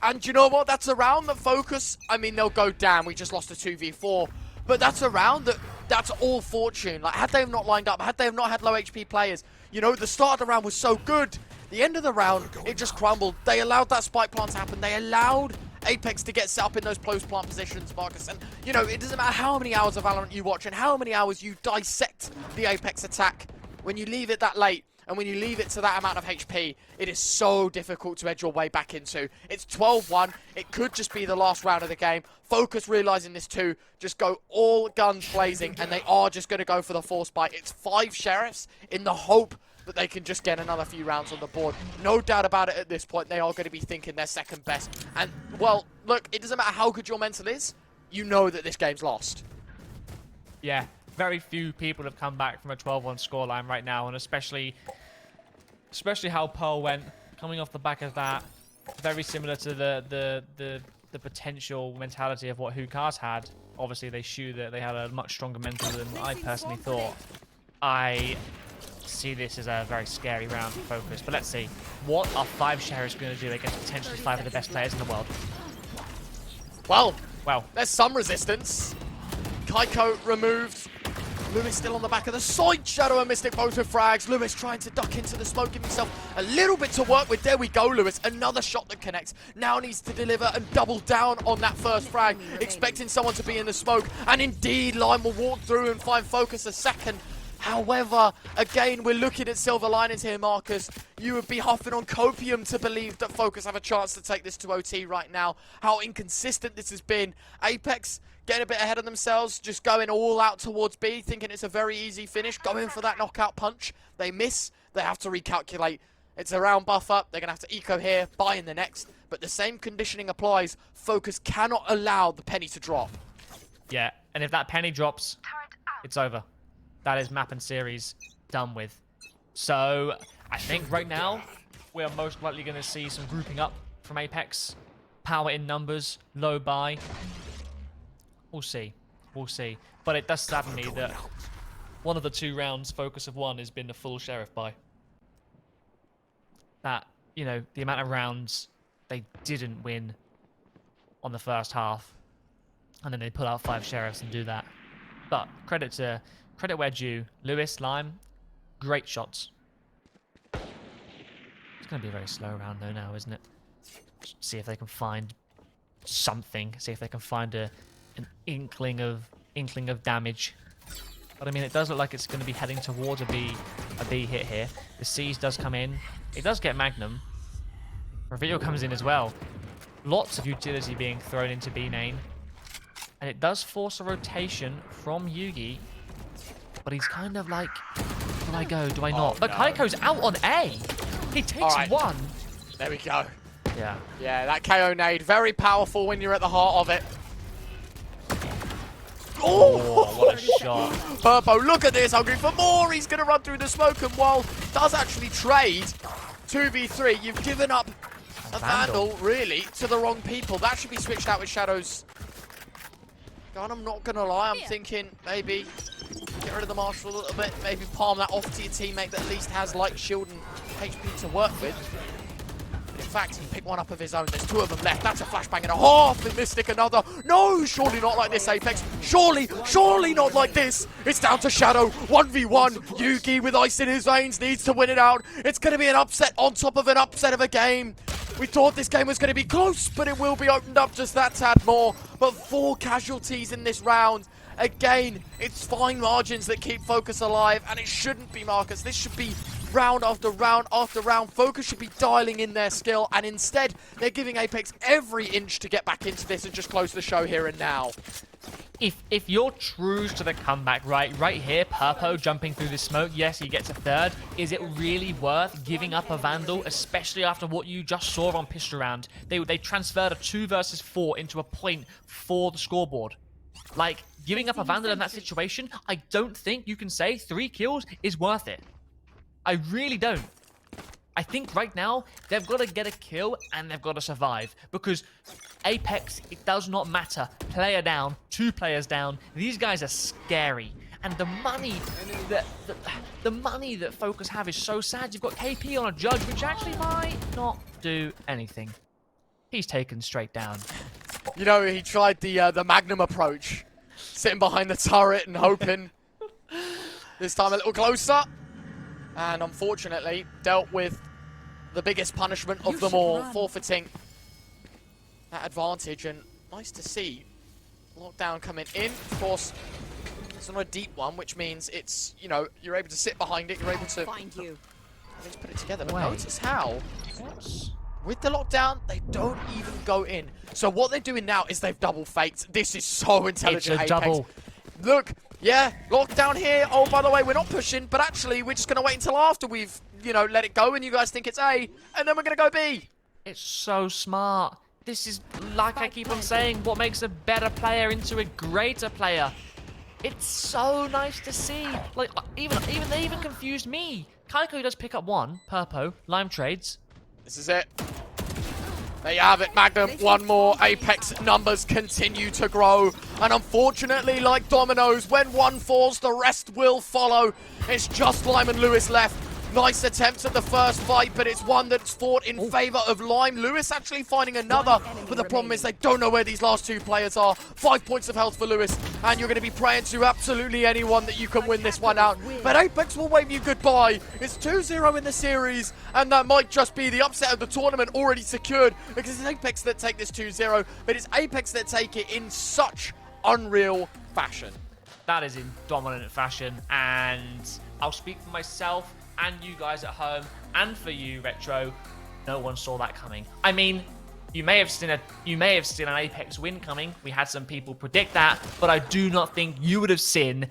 And you know what? That's a round that FOKUS, I mean, they'll go, damn, we just lost a 2v4. But that's a round that's all fortune. Like, had they have not lined up, had they have not had low HP players, you know, the start of the round was so good. The end of the round, it just crumbled. They allowed that spike plant to happen. They allowed APEKS to get set up in those close plant positions, Marcus. And, you know, it doesn't matter how many hours of Valorant you watch and how many hours you dissect the APEKS attack. When you leave it that late, And when you leave it to that amount of HP, it is so difficult to edge your way back into. It's 12-1. It could just be the last round of the game. FOKUS realizing this too, just go all guns blazing, and they are just going to go for the force buy. It's 5 sheriffs in the hope that they can just get another few rounds on the board. No doubt about it at this point, they are going to be thinking they're second best. And, well, look, it doesn't matter how good your mental is, you know that this game's lost. Yeah, very few people have come back from a 12-1 scoreline right now, and especially how Pearl went, coming off the back of that, very similar to the potential mentality of what KEIKO'S had. Obviously, they had a much stronger mental than I personally thought. I see this as a very scary round for FOKUS, but let's see. What are 5 sheriffs going to do against potentially 5 of the best players in the world? Well, Well, there's some resistance. KEIKO removed. Lewis still on the back of the side. Shadow and Mystic both with frags. Lewis trying to duck into the smoke, give himself a little bit to work with. There we go, Lewis. Another shot that connects. Now needs to deliver and double down on that first frag. Expecting someone to be in the smoke. And indeed, Lime will walk through and find FOKUS a second. However, again, we're looking at silver linings here, Marcus. You would be huffing on copium to believe that FOKUS have a chance to take this to OT right now. How inconsistent this has been. APEKS getting a bit ahead of themselves, just going all out towards B, thinking it's a very easy finish, going for that knockout punch. They miss, they have to recalculate. It's a round buffer, they're going to have to eco here, buy in the next. But the same conditioning applies. FOKUS cannot allow the penny to drop. yeah, and if that penny drops, it's over. That is map and series done with. So I think right now we are most likely going to see some grouping up from APEKS. Power in numbers, low buy. We'll see. We'll see. But it does sadden me that one of the 2 rounds FOKUS have won has been the full sheriff buy. That, you know, the amount of rounds they didn't win on the first half. And then they pull out 5 sheriffs and do that. But credit where due. Lewis, Lime, great shots. It's going to be a very slow round though now, isn't it? Just see if they can find something. See if they can find an inkling of damage. But I mean, it does look like it's going to be heading towards a B hit here. The Siege does come in. It does get Magnum. Reveal comes in as well. Lots of utility being thrown into B main. And it does force a rotation from Yugi. But he's kind of like, do I go? Do I not? But KEIKO'S out on A. He takes one. There we go. Yeah. Yeah, that KO nade, very powerful when you're at the heart of it. Oh, what a shot. Purpo, look at this, hungry for more. He's going to run through the smoke, and while does actually trade 2v3, you've given up a Vandal, really, to the wrong people. That should be switched out with Shadows. God, I'm not going to lie, I'm thinking maybe get rid of the Marshal a little bit, maybe palm that off to your teammate that at least has light shield and HP to work with. But in fact, he picked one up of his own. There's 2 of them left. That's a flashbang and a half. And Mystic another. No, surely not like this, APEKS. Surely not like this. It's down to Shadow. 1v1. Yugi with ice in his veins needs to win it out. It's going to be an upset on top of an upset of a game. We thought this game was going to be close, but it will be opened up just that tad more. But 4 casualties in this round. Again, it's fine margins that keep FOKUS alive, and it shouldn't be, Marcus. This should be round after round after round. FOKUS should be dialing in their skill, and instead, they're giving APEKS every inch to get back into this and just close the show here and now. If you're true to the comeback, right here, Purpo jumping through the smoke, yes, he gets a 3rd. Is it really worth giving up a Vandal, especially after what you just saw on Pistol Round? They transferred a 2 versus 4 into a point for the scoreboard. Like, giving up a Vandal in that situation, I don't think you can say 3 kills is worth it. I really don't. I think right now, they've got to get a kill and they've got to survive. Because APEKS, it does not matter. Player down, 2 players down. These guys are scary. And the money that FOKUS have is so sad. You've got KP on a judge, which actually might not do anything. He's taken straight down. You know, he tried the Magnum approach. Sitting behind the turret and hoping. This time a little closer. And unfortunately, dealt with the biggest punishment of them all, forfeiting that advantage. And nice to see lockdown coming in. Of course, it's not a deep one, which means it's, you know, you're able to sit behind it. You're able to Let's put it together. But Wait. notice how, What's... with the lockdown, they don't even go in. So what they're doing now is they've double faked. This is so intelligent, It's a Apex. double. Look, yeah, lockdown here. Oh, by the way, we're not pushing, but actually, we're just going to wait until after we've, you know, let it go and you guys think it's A, and then we're going to go B. It's so smart. This is, like I keep on saying, what makes a better player into a greater player. It's so nice to see. Like, even they even confused me. KEIKO does pick up one, Purpo, Lime trades. This is it. There you have it, Magnum. One more. Apex numbers continue to grow. And unfortunately, like dominoes, when one falls, the rest will follow. It's just Lime and Lewis left. Nice attempts at the first fight, but it's one that's fought in favor of Lime. Lewis actually finding another, but the problem is they don't know where these last two players are. 5 points of health for Lewis, and you're going to be praying to absolutely anyone that you can win this one out. But Apex will wave you goodbye. It's 2-0 in the series, and that might just be the upset of the tournament already secured, because it's Apex that take this 2-0, but it's Apex that take it in such unreal fashion. That is in dominant fashion, and I'll speak for myself and you guys at home, and for you, Retro. No one saw that coming. I mean, you may have seen an Apex win coming. We had some people predict that, but I do not think you would have seen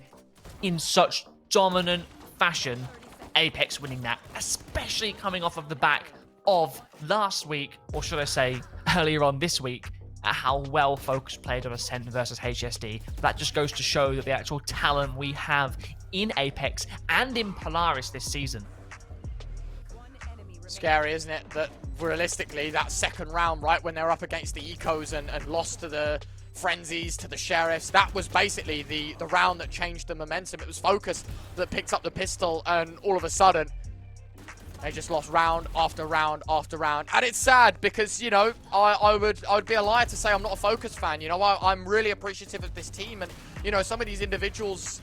in such dominant fashion Apex winning that, especially coming off of the back of last week, or should I say earlier on this week, at how well FOKUS played on Ascent versus HSD. That just goes to show that the actual talent we have in Apex and in Polaris this season. Scary, isn't it? That realistically, that second round, right, when they're up against the KEIKO'S and lost to the Frenzies, to the Sheriffs, that was basically the round that changed the momentum. It was FOKUS that picked up the pistol, and all of a sudden, they just lost round after round after round. And it's sad because, you know, I would be a liar to say I'm not a FOKUS fan. You know, I'm really appreciative of this team, and, you know, some of these individuals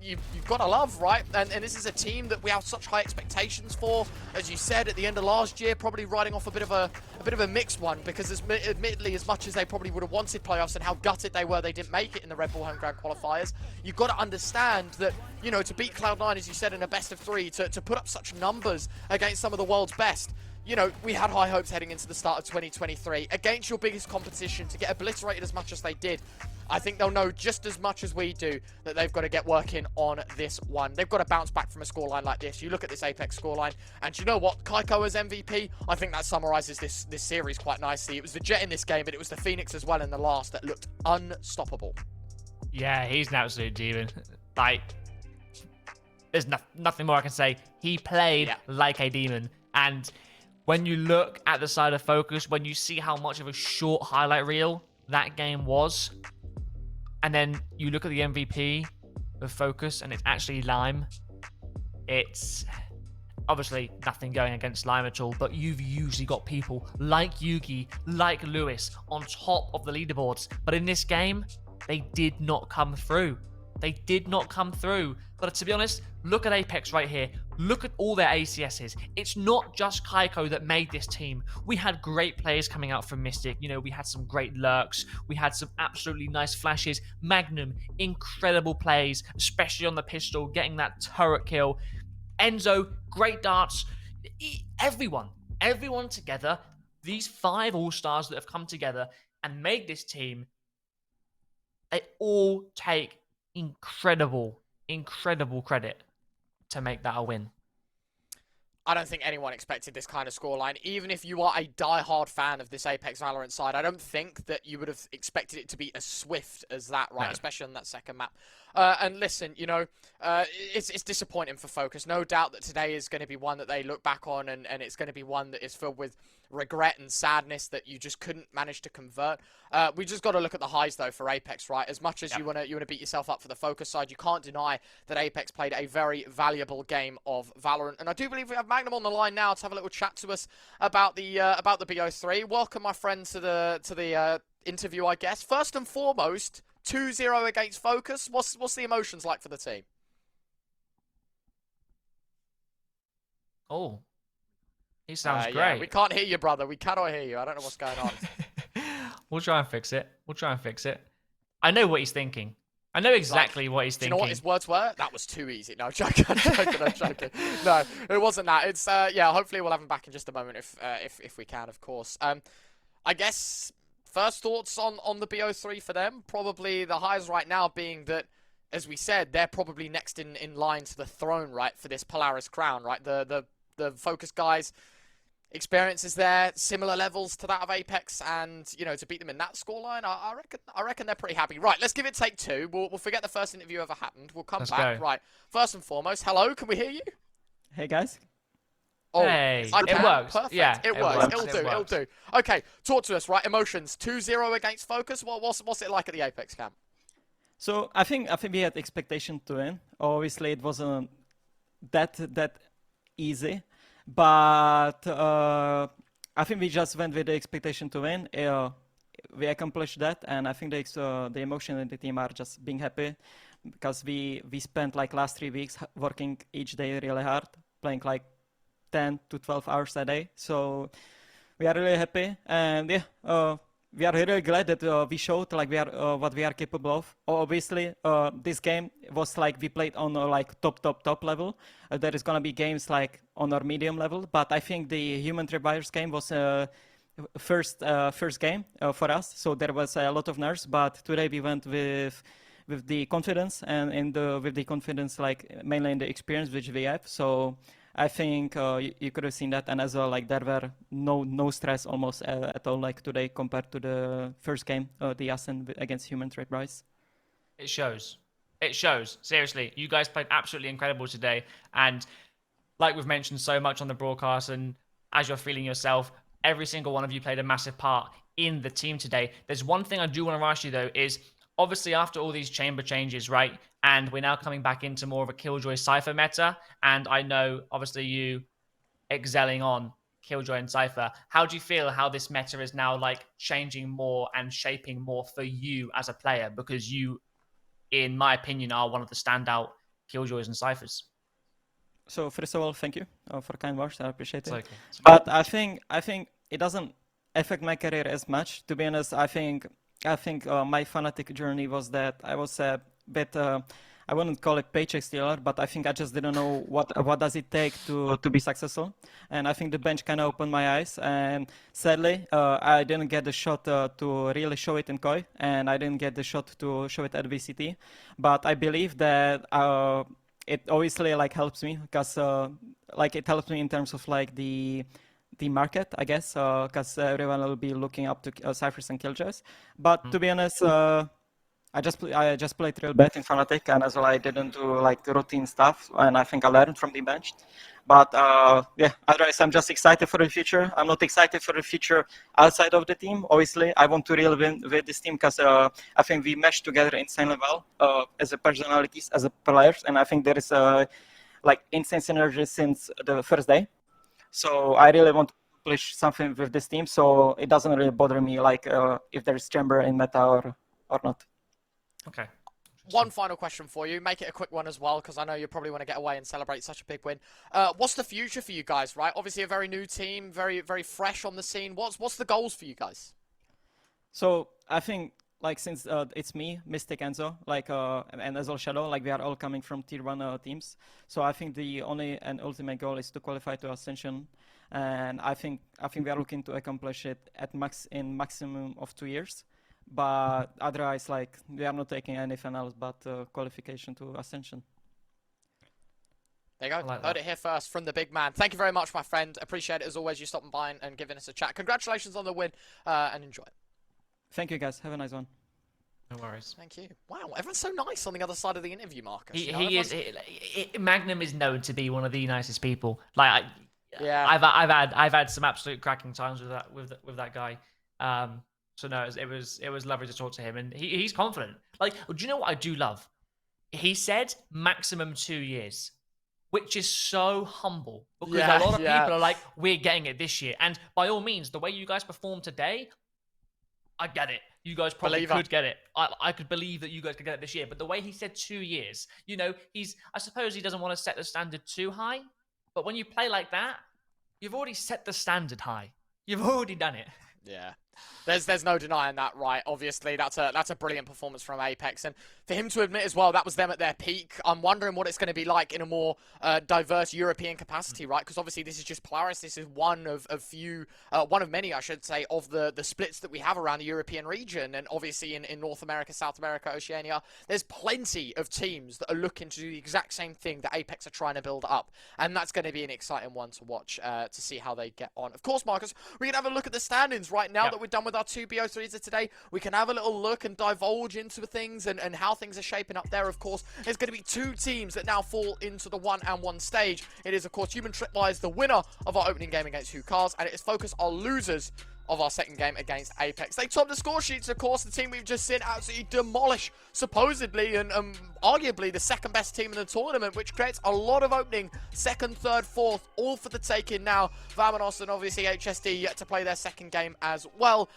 you've got to love, right? And this is a team that we have such high expectations for. As you said, at the end of last year, probably riding off a bit of a mixed one, because admittedly, as much as they probably would have wanted playoffs and how gutted they were they didn't make it in the Red Bull Home Ground qualifiers, you've got to understand that, you know, to beat Cloud9, as you said, in a best of 3, to put up such numbers against some of the world's best, you know, we had high hopes heading into the start of 2023. Against your biggest competition, to get obliterated as much as they did, I think they'll know just as much as we do that they've got to get working on this one. They've got to bounce back from a scoreline like this. You look at this Apex scoreline, and you know what? KEIKO as MVP, I think that summarizes this series quite nicely. It was the Jett in this game, but it was the Phoenix as well in the last that looked unstoppable. Yeah, he's an absolute demon. Like, there's nothing more I can say. He played like a demon, and when you look at the side of FOKUS, when you see how much of a short highlight reel that game was, and then you look at the MVP of FOKUS and it's actually Lime, it's obviously nothing going against Lime at all, but you've usually got people like Yugi, like Lewis on top of the leaderboards. But in this game, they did not come through. They did not come through. But to be honest, look at Apex right here. Look at all their ACSs. It's not just KEIKO that made this team. We had great players coming out from Mystic. You know, we had some great lurks. We had some absolutely nice flashes. Magnum, incredible plays, especially on the pistol, getting that turret kill. Enzo, great darts. Everyone together. These 5 all-stars that have come together and made this team, they all take incredible credit to make that a win. I don't think anyone expected this kind of scoreline. Even if you are a die-hard fan of this Apex Valorant side, I don't think that you would have expected it to be as swift as that, right? No. Especially on that second map. And listen, you know, it's disappointing for FOKUS. No doubt that today is going to be one that they look back on, and it's going to be one that is filled with regret and sadness that you just couldn't manage to convert. We just got to look at the highs, though, for Apex, right? As much as you want to beat yourself up for the FOKUS side, you can't deny that Apex played a very valuable game of Valorant. And I do believe we have Magnum on the line now to have a little chat to us about the BO3. Welcome, my friend, to the interview, I guess. First and foremost, 2-0 against FOKUS. What's the emotions like for the team? Oh, he sounds great. Yeah, we can't hear you, brother. We cannot hear you. I don't know what's going on. We'll try and fix it. I know what he's thinking. I know exactly what he's Do you thinking. know what his words were? That was too easy. No, I'm joking, I'm joking, I'm joking. No, it wasn't that. It's yeah. Hopefully we'll have him back in just a moment if we can, of course. I guess first thoughts on the BO3 for them. Probably the highs right now being that, as we said, they're probably next in line to the throne, right, for this Polaris crown, right? The FOKUS guys. Experience is there, similar levels to that of APEKS, and you know, to beat them in that scoreline, I reckon they're pretty happy. Right, let's give it take two. We'll forget the first interview ever happened. We'll come back. Go. Right, first and foremost, hello, can we hear you? Hey guys. Oh, hey, I can. it works. Perfect. Yeah, it works. It'll do. works. It'll do. Okay, talk to us. Right, emotions. 2-0 against FOKUS. What's it like at the APEKS camp? So I think we had expectation to win. Obviously, it wasn't that easy, but I think we just went with the expectation to win. We accomplished that, and I think the emotion in the team are just being happy because we spent like last 3 weeks working each day really hard, playing like 10 to 12 hours a day. So we are really happy, and yeah, we are really glad that we showed like we are what we are capable of. Obviously, this game was like we played on like top level. There is gonna be games like on our medium level, but I think the Human Tripwires game was first game for us. So there was a lot of nerves, but today we went with the confidence and with the confidence like mainly in the experience which we have. So I think you could have seen that, and as well, like there were no stress almost at all, like today compared to the first game, the Ascent against Human Tripwires. It shows. It shows. Seriously, you guys played absolutely incredible today, and like we've mentioned so much on the broadcast, and as you're feeling yourself, every single one of you played a massive part in the team today. There's one thing I do want to ask you though, is obviously after all these chamber changes, right? And we're now coming back into more of a Killjoy Cypher meta. And I know, obviously, you excelling on Killjoy and Cypher. How do you feel how this meta is now like changing more and shaping more for you as a player? Because you, in my opinion, are one of the standout Killjoys and Cyphers. So first of all, thank you for kind words. I appreciate it. Okay. But I think it doesn't affect my career as much. To be honest, I think my Fnatic journey was that I was a bit, I wouldn't call it paycheck stealer, but I think I just didn't know what does it take to be successful. And I think the bench kind of opened my eyes. And sadly, I didn't get the shot to really show it in KOI, and I didn't get the shot to show it at VCT. But I believe that it obviously like helps me because like it helps me in terms of like the market, I guess, because everyone will be looking up to Cyphers and Killjoys. But to be honest, I just played real bad in Fnatic, and as well I didn't do like routine stuff, and I think I learned from the bench. But yeah, otherwise I'm just excited for the future. I'm not excited for the future outside of the team. Obviously, I want to really win with this team because I think we mesh together insanely well as a personalities, as a players, and I think there is like insane synergy since the first day. So I really want to accomplish something with this team, so it doesn't really bother me like if there's chamber in meta or not. Okay. One final question for you. Make it a quick one as well, because I know you probably want to get away and celebrate such a big win. What's the future for you guys, right? Obviously a very new team, very, very fresh on the scene. What's the goals for you guys? So I think like since it's me, Mystic, Enzo, like and as well Shadow, like we are all coming from tier 1 teams. So I think the only and ultimate goal is to qualify to Ascension, and I think we are looking to accomplish it in maximum of 2 years. But otherwise, like we are not taking anything else but qualification to Ascension. There you go. Like Heard it here first from the big man. Thank you very much, my friend. Appreciate it as always. You stopping by and giving us a chat. Congratulations on the win, and enjoy. Thank you, guys. Have a nice one. No worries. Thank you. Wow, everyone's so nice on the other side of the interview, Marcus. He is. Magnum is known to be one of the nicest people. Like, yeah, I've had some absolute cracking times with that guy. So no, it was lovely to talk to him, and he's confident. Like, do you know what I do love? He said maximum 2 years, which is so humble because a lot of people are like, we're getting it this year, and by all means, the way you guys performed today, I get it. You guys probably could get it. I could believe that you guys could get it this year, but the way he said 2 years, you know, I suppose he doesn't want to set the standard too high, but when you play like that, you've already set the standard high. You've already done it. yeah. There's no denying that, right? Obviously, that's a brilliant performance from APEKS, and for him to admit as well that was them at their peak. I'm wondering what it's going to be like in a more diverse European capacity, right? Because obviously this is just Polaris. This is one of many, I should say, of the splits that we have around the European region, and obviously in North America, South America, Oceania, there's plenty of teams that are looking to do the exact same thing that APEKS are trying to build up, and that's going to be an exciting one to watch to see how they get on. Of course, Marcus, we can have a look at the standings right now that we're done with our 2 BO3s of today. We can have a little look and divulge into things and how things are shaping up there. Of course, there's going to be 2 teams that now fall into the 1-1 stage. It is, of course, Human Tripwires, the winner of our opening game against KEIKO'S, and it is FOKUS, our losers of our second game against APEKS. They top the score sheets, of course. The team we've just seen absolutely demolish, supposedly, and arguably the second best team in the tournament, which creates a lot of opening. Second, third, fourth, all for the taking now. Vamonos and obviously HSD yet to play their second game as well.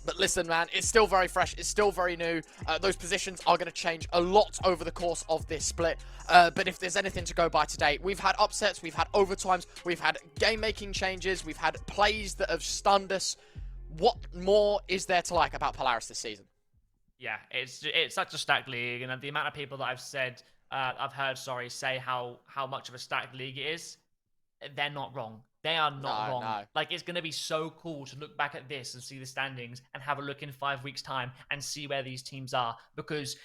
But listen, man, it's still very fresh. It's still very new. Those positions are going to change a lot over the course of this split. But if there's anything to go by today, we've had upsets, we've had overtimes, we've had game-making changes, we've had plays that have stunned us. What more is there to like about Polaris this season? Yeah, it's such a stacked league, and the amount of people that I've heard say how much of a stacked league it is, they're not wrong. They are not wrong. No. Like, it's going to be so cool to look back at this and see the standings and have a look in 5 weeks' time and see where these teams are. Because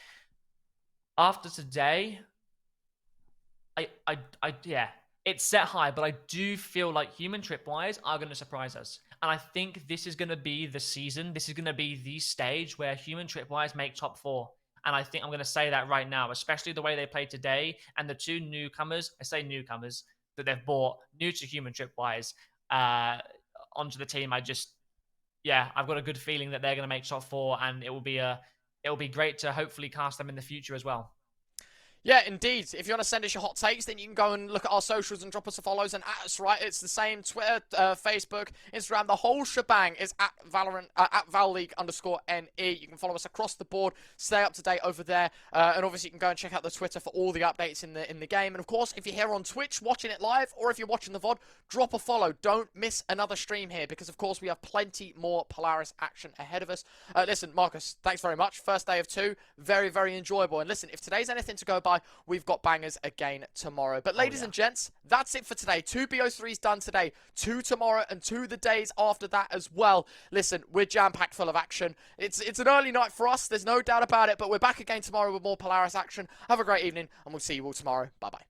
after today, yeah, it's set high, but I do feel like Human Tripwires are going to surprise us. And I think this is going to be the season. This is going to be the stage where Human Tripwires make top 4. And I think I'm going to say that right now, especially the way they played today and the 2 newcomers. I say newcomers that they've brought new to Human Tripwires onto the team. I've got a good feeling that they're going to make top 4, and it will be great to hopefully cast them in the future as well. Yeah, indeed. If you want to send us your hot takes, then you can go and look at our socials and drop us a follows and at us, right? It's the same Twitter, Facebook, Instagram. The whole shebang is at Valorant, at ValLeague_NE. You can follow us across the board. Stay up to date over there. And obviously, you can go and check out the Twitter for all the updates in the game. And of course, if you're here on Twitch watching it live, or if you're watching the VOD, drop a follow. Don't miss another stream here, because of course, we have plenty more Polaris action ahead of us. Listen, Marcus, thanks very much. First day of 2. Very, very enjoyable. And listen, if today's anything to go by, we've got bangers again tomorrow. But ladies and gents, that's it for today. 2 BO3s done today, 2 tomorrow, and 2 the days after that as well. Listen, we're jam-packed full of action. It's an early night for us, there's no doubt about it, but we're back again tomorrow with more Polaris action. Have a great evening, and we'll see you all tomorrow. Bye-bye.